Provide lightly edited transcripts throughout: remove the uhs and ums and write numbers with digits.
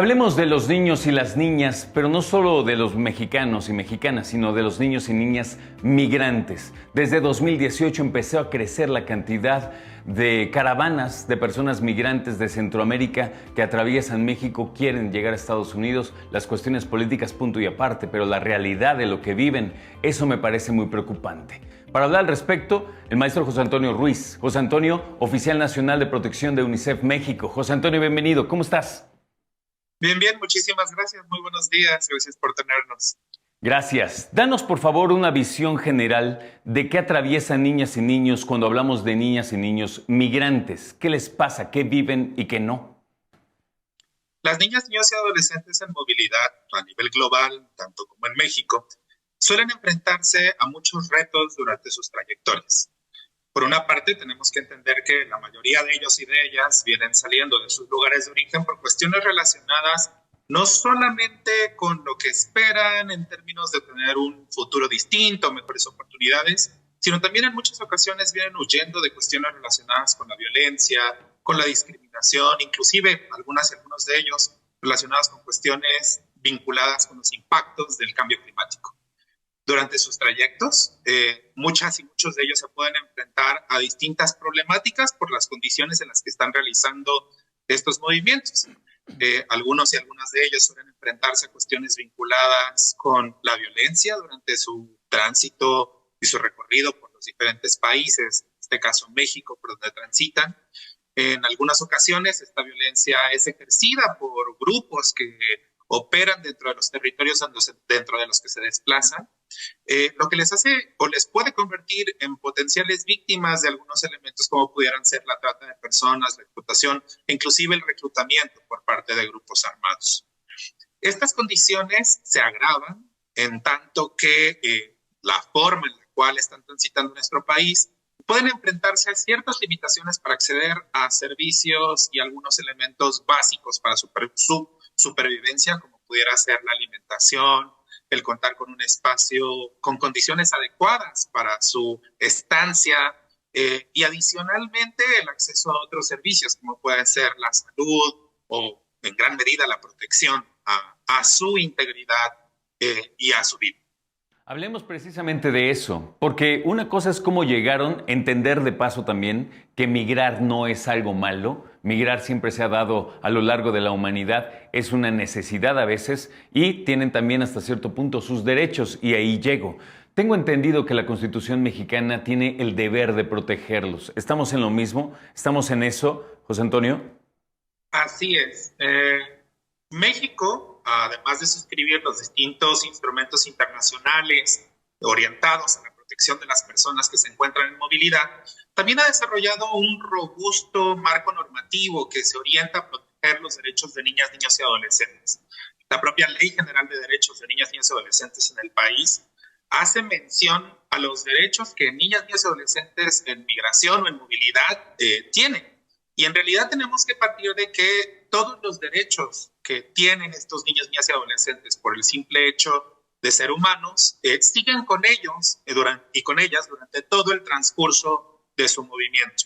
Hablemos de los niños y las niñas, pero no solo de los mexicanos y mexicanas, sino de los niños y niñas migrantes. Desde 2018 empezó a crecer la cantidad de caravanas de personas migrantes de Centroamérica que atraviesan México, quieren llegar a Estados Unidos. Las cuestiones políticas, punto y aparte, pero la realidad de lo que viven, eso me parece muy preocupante. Para hablar al respecto, el maestro José Antonio Ruiz. José Antonio, oficial nacional de protección de UNICEF México. José Antonio, bienvenido. ¿Cómo estás? Bien, bien, muchísimas gracias. Muy buenos días. Gracias por tenernos. Gracias. Danos, por favor, una visión general de qué atraviesan niñas y niños cuando hablamos de niñas y niños migrantes. ¿Qué les pasa? ¿Qué viven y qué no? Las niñas, niños y adolescentes en movilidad a nivel global, tanto como en México, suelen enfrentarse a muchos retos durante sus trayectorias. Por una parte, tenemos que entender que la mayoría de ellos y de ellas vienen saliendo de sus lugares de origen por cuestiones relacionadas no solamente con lo que esperan en términos de tener un futuro distinto, mejores oportunidades, sino también en muchas ocasiones vienen huyendo de cuestiones relacionadas con la violencia, con la discriminación, inclusive algunas y algunos de ellos relacionadas con cuestiones vinculadas con los impactos del cambio climático. Durante sus trayectos, muchas y muchos de ellos se pueden enfrentar a distintas problemáticas por las condiciones en las que están realizando estos movimientos. Algunos y algunas de ellos suelen enfrentarse a cuestiones vinculadas con la violencia durante su tránsito y su recorrido por los diferentes países, en este caso México, por donde transitan. En algunas ocasiones esta violencia es ejercida por grupos que operan dentro de los territorios dentro de los que se desplazan, lo que les hace o les puede convertir en potenciales víctimas de algunos elementos como pudieran ser la trata de personas, la explotación e inclusive el reclutamiento por parte de grupos armados. Estas condiciones se agravan en tanto que la forma en la cual están transitando nuestro país pueden enfrentarse a ciertas limitaciones para acceder a servicios y algunos elementos básicos para su supervivencia, como pudiera ser la alimentación, el contar con un espacio con condiciones adecuadas para su estancia y adicionalmente el acceso a otros servicios como puede ser la salud o en gran medida la protección a su integridad y a su vida. Hablemos precisamente de eso, porque una cosa es cómo llegaron, entender de paso también que migrar no es algo malo, migrar siempre se ha dado a lo largo de la humanidad, es una necesidad a veces y tienen también hasta cierto punto sus derechos y ahí llego. Tengo entendido que la Constitución mexicana tiene el deber de protegerlos. ¿Estamos en lo mismo? ¿Estamos en eso, José Antonio? Así es. México, además de suscribir los distintos instrumentos internacionales orientados a la protección de las personas que se encuentran en movilidad, también ha desarrollado un robusto marco normativo que se orienta a proteger los derechos de niñas, niños y adolescentes. La propia Ley General de Derechos de Niñas, Niños y Adolescentes en el país hace mención a los derechos que niñas, niños y adolescentes en migración o en movilidad tienen. Y en realidad tenemos que partir de que todos los derechos que tienen estos niños, niñas y adolescentes por el simple hecho de ser humanos siguen con ellos y con ellas durante todo el transcurso de su movimiento.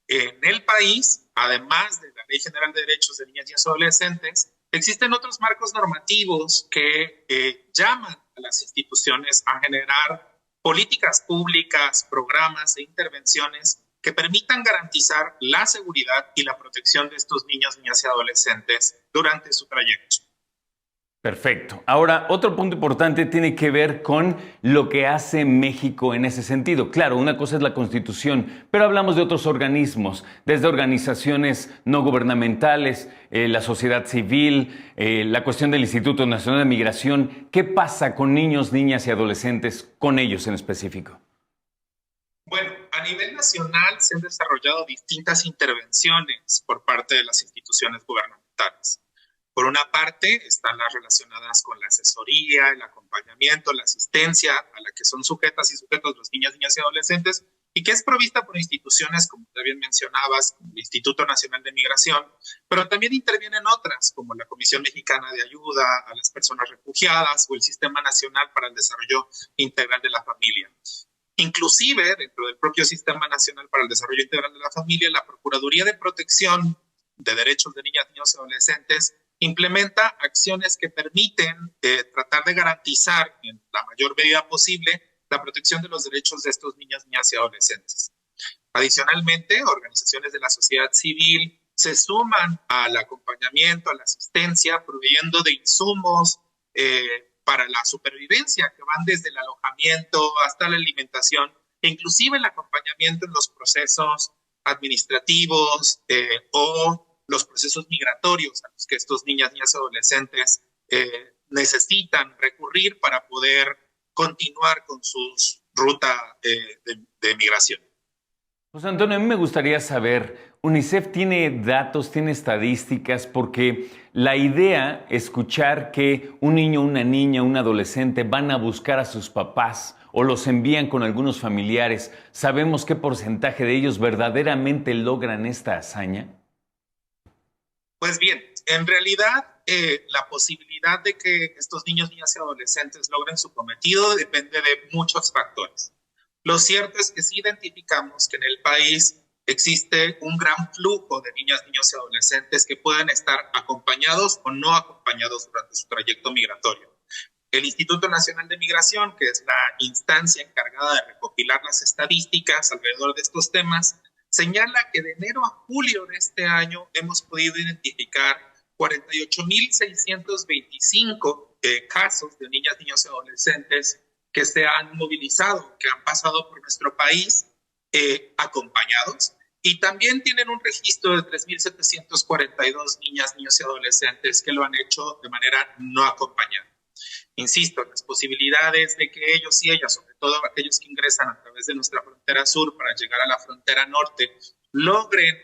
En el país, además de la Ley General de Derechos de Niñas, Niños y Adolescentes, existen otros marcos normativos que llaman a las instituciones a generar políticas públicas, programas e intervenciones que permitan garantizar la seguridad y la protección de estos niños, niñas y adolescentes durante su trayecto. Perfecto. Ahora, otro punto importante tiene que ver con lo que hace México en ese sentido. Claro, una cosa es la Constitución, pero hablamos de otros organismos, desde organizaciones no gubernamentales, la sociedad civil, la cuestión del Instituto Nacional de Migración. ¿Qué pasa con niños, niñas y adolescentes, con ellos en específico? Bueno, a nivel nacional se han desarrollado distintas intervenciones por parte de las instituciones gubernamentales. Por una parte, están las relacionadas con la asesoría, el acompañamiento, la asistencia a la que son sujetas y sujetos los niñas, niñas y adolescentes, y que es provista por instituciones, como tú bien mencionabas, como el Instituto Nacional de Migración, pero también intervienen otras, como la Comisión Mexicana de Ayuda a las Personas Refugiadas o el Sistema Nacional para el Desarrollo Integral de la Familia. Inclusive, dentro del propio Sistema Nacional para el Desarrollo Integral de la Familia, la Procuraduría de Protección de Derechos de Niñas, Niños y Adolescentes implementa acciones que permiten tratar de garantizar en la mayor medida posible la protección de los derechos de estos niñas y adolescentes. Adicionalmente, organizaciones de la sociedad civil se suman al acompañamiento, a la asistencia, proveyendo de insumos para la supervivencia, que van desde el alojamiento hasta la alimentación, e inclusive el acompañamiento en los procesos administrativos o los procesos migratorios a los que estos niñas y adolescentes necesitan recurrir para poder continuar con su ruta de migración. José Antonio, a mí me gustaría saber, UNICEF tiene datos, tiene estadísticas, porque la idea, escuchar que un niño, una niña, un adolescente van a buscar a sus papás o los envían con algunos familiares, ¿sabemos qué porcentaje de ellos verdaderamente logran esta hazaña? Pues bien, en realidad la posibilidad de que estos niños, niñas y adolescentes logren su cometido depende de muchos factores. Lo cierto es que sí identificamos que en el país existe un gran flujo de niñas, niños y adolescentes que pueden estar acompañados o no acompañados durante su trayecto migratorio. El Instituto Nacional de Migración, que es la instancia encargada de recopilar las estadísticas alrededor de estos temas, señala que de enero a julio de este año hemos podido identificar 48.625 casos de niñas, niños y adolescentes que se han movilizado, que han pasado por nuestro país acompañados, y también tienen un registro de 3.742 niñas, niños y adolescentes que lo han hecho de manera no acompañada. Insisto, las posibilidades de que ellos y ellas, sobre todo aquellos que ingresan a través de nuestra frontera sur para llegar a la frontera norte, logren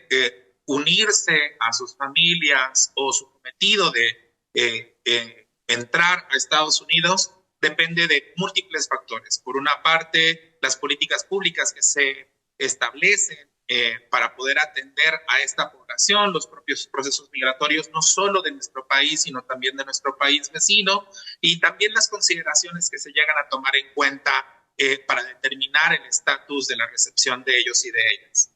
unirse a sus familias o su cometido de entrar a Estados Unidos, depende de múltiples factores. Por una parte, las políticas públicas que se establecen para poder atender a esta población, los propios procesos migratorios, no solo de nuestro país, sino también de nuestro país vecino, y también las consideraciones que se llegan a tomar en cuenta para determinar el estatus de la recepción de ellos y de ellas.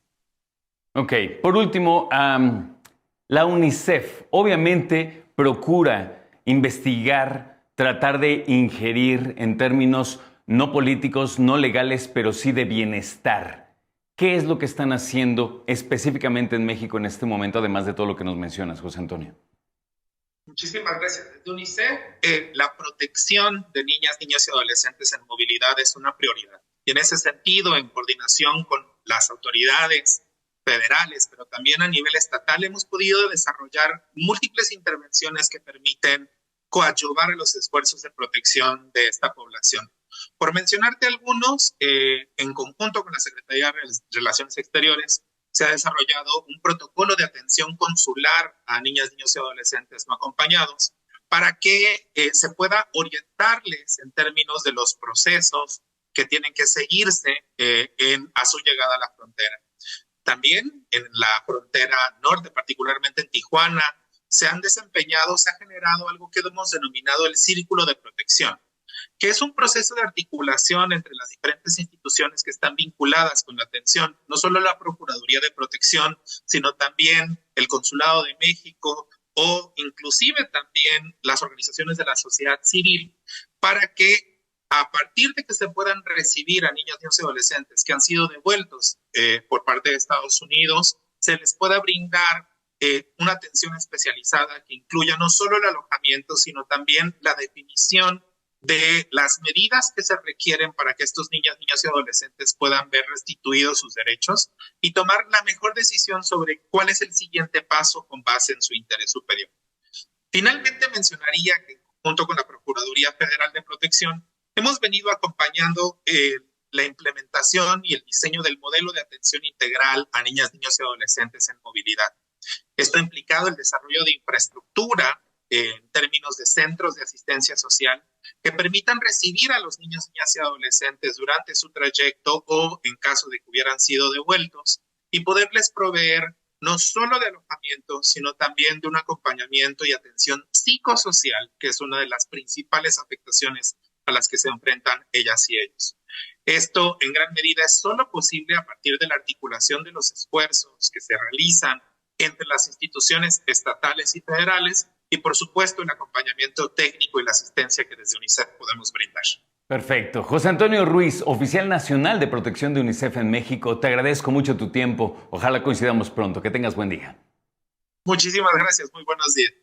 Ok, por último, la UNICEF obviamente procura investigar, tratar de ingerir en términos no políticos, no legales, pero sí de bienestar. ¿Qué es lo que están haciendo específicamente en México en este momento, además de todo lo que nos mencionas, José Antonio? Muchísimas gracias. Desde UNICEF, la protección de niñas, niños y adolescentes en movilidad es una prioridad. Y en ese sentido, en coordinación con las autoridades federales, pero también a nivel estatal, hemos podido desarrollar múltiples intervenciones que permiten coadyuvar a los esfuerzos de protección de esta población. Por mencionarte algunos, en conjunto con la Secretaría de Relaciones Exteriores, se ha desarrollado un protocolo de atención consular a niñas, niños y adolescentes no acompañados para que se pueda orientarles en términos de los procesos que tienen que seguirse a su llegada a la frontera. También en la frontera norte, particularmente en Tijuana, se ha generado algo que hemos denominado el Círculo de Protección, que es un proceso de articulación entre las diferentes instituciones que están vinculadas con la atención, no solo la Procuraduría de Protección, sino también el Consulado de México o inclusive también las organizaciones de la sociedad civil, para que a partir de que se puedan recibir a niños, niños y adolescentes que han sido devueltos por parte de Estados Unidos, se les pueda brindar una atención especializada que incluya no solo el alojamiento, sino también la definición de las medidas que se requieren para que estos niños, niñas y adolescentes puedan ver restituidos sus derechos y tomar la mejor decisión sobre cuál es el siguiente paso con base en su interés superior. Finalmente mencionaría que junto con la Procuraduría Federal de Protección hemos venido acompañando la implementación y el diseño del modelo de atención integral a niñas, niños y adolescentes en movilidad. Esto ha implicado el desarrollo de infraestructura en términos de centros de asistencia social que permitan recibir a los niños, niñas y adolescentes durante su trayecto o en caso de que hubieran sido devueltos y poderles proveer no solo de alojamiento, sino también de un acompañamiento y atención psicosocial, que es una de las principales afectaciones a las que se enfrentan ellas y ellos. Esto en gran medida es solo posible a partir de la articulación de los esfuerzos que se realizan entre las instituciones estatales y federales, y por supuesto el acompañamiento técnico y la asistencia que desde UNICEF podemos brindar. Perfecto. José Antonio Ruiz, oficial nacional de protección de UNICEF en México, te agradezco mucho tu tiempo. Ojalá coincidamos pronto. Que tengas buen día. Muchísimas gracias. Muy buenos días.